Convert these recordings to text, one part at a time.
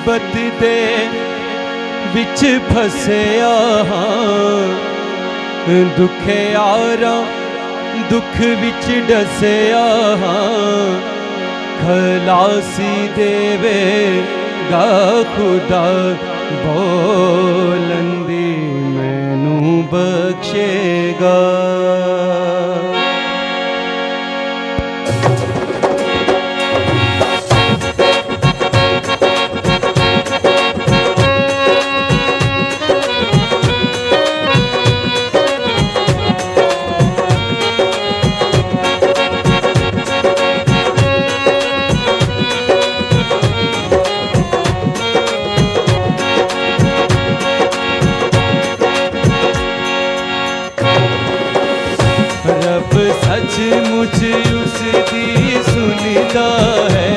मुसीबत दे विच फसिया दुखे यारा दुख विच डसिया खलासी देवेगा खुदा बोलंदी मैनू बख्शेगा। रब सचमुच उसकी सुनता है,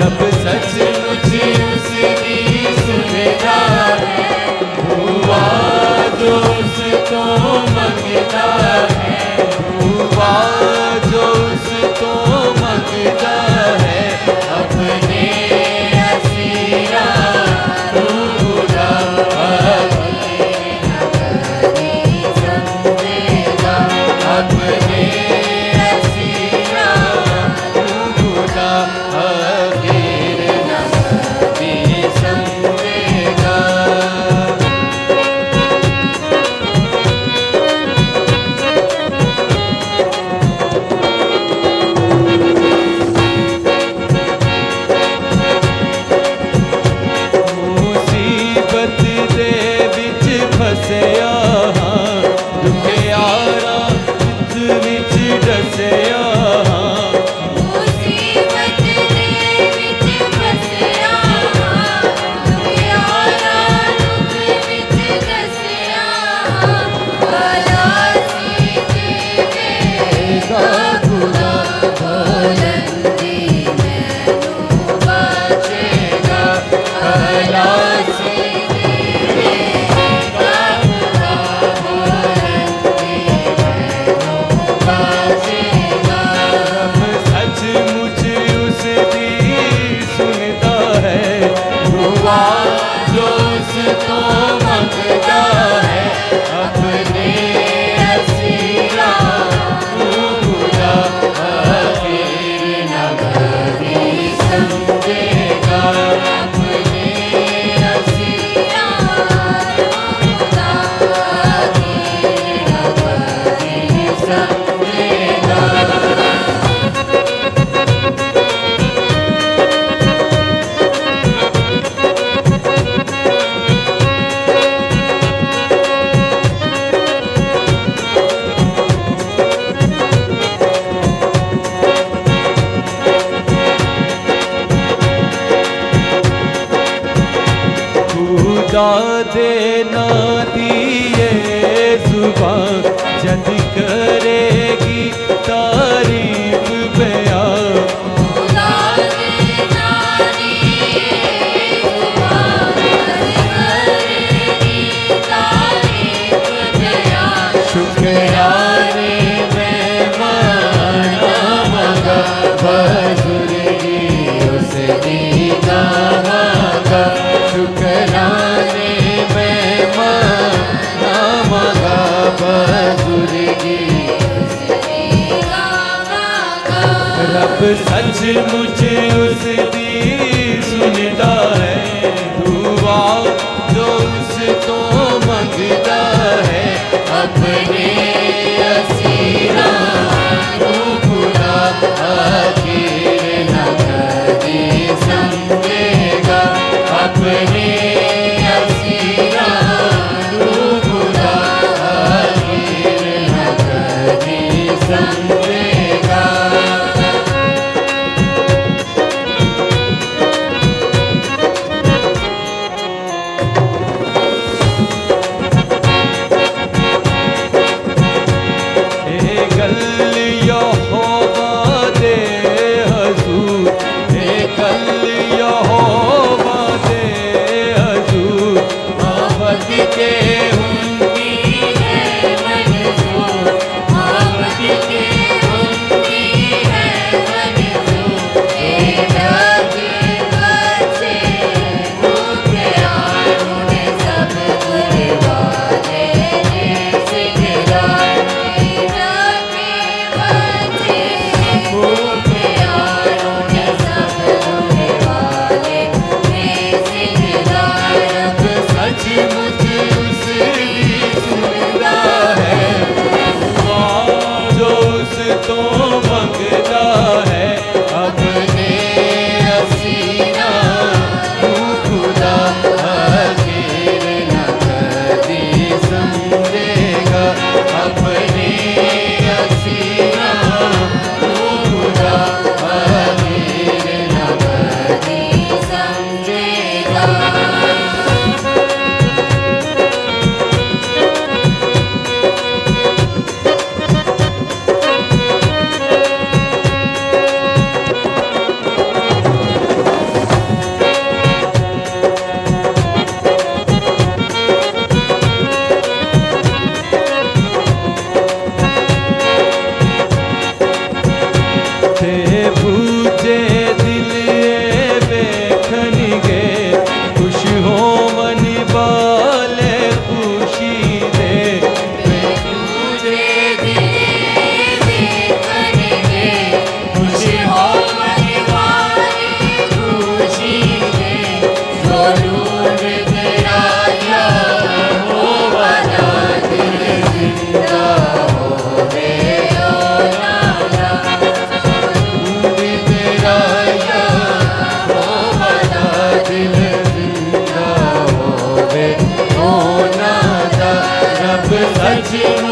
रब सचमुच उसकी सुनता है। दुआ जो उसको मंगता है, दुआ जो उसको मंगता है, अपने असीरा तू खुदा अपने असीरा तू खुदा हकीर नबी समझेगा। मुसीबत दे विच फसिया दुख यारा विच डसिया मुसीबत दे विच फसिया दुख यारा दुख विच डसिया खलासी देवेगा खुदा बोलंदी मैनू बख्शेगा। खलासी देवेगा खुदा बोलंदी मैनू बख्शेगा। रब सचमुच उसकी सुनता है, दुआ जो उसको मंगता है, अपने असीरा तू खुदा हकीर नबी समझेगा। अपने असीरा खुदा हकीर नबी समझेगा। खुदा दे ना दिए जुबान जद करेगी तारीफ बयां। खुदा दे नारी जुबान करेगी तारीफ बयां। शुक्राने में माना मगा बजुर्गी उसकी गागा। शुक्राने में माना मगा बजुर्गी रब सचमुच उसकी सुनता है, दुआ जो उसको मंगता है, अपने असीरा तू खुदा हकीर नबी समझेगा। अपने असीरा तू खुदा हकीर नबी समझेगा।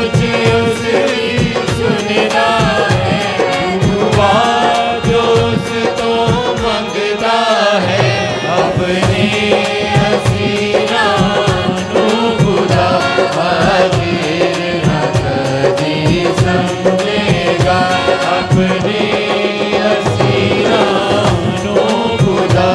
मुझे उसकी सुनता है दुआ जो उस तो मंगता है अपने हसीना नु खुदा हाजिर न कभी समझेगा अपने हसीना नु खुदा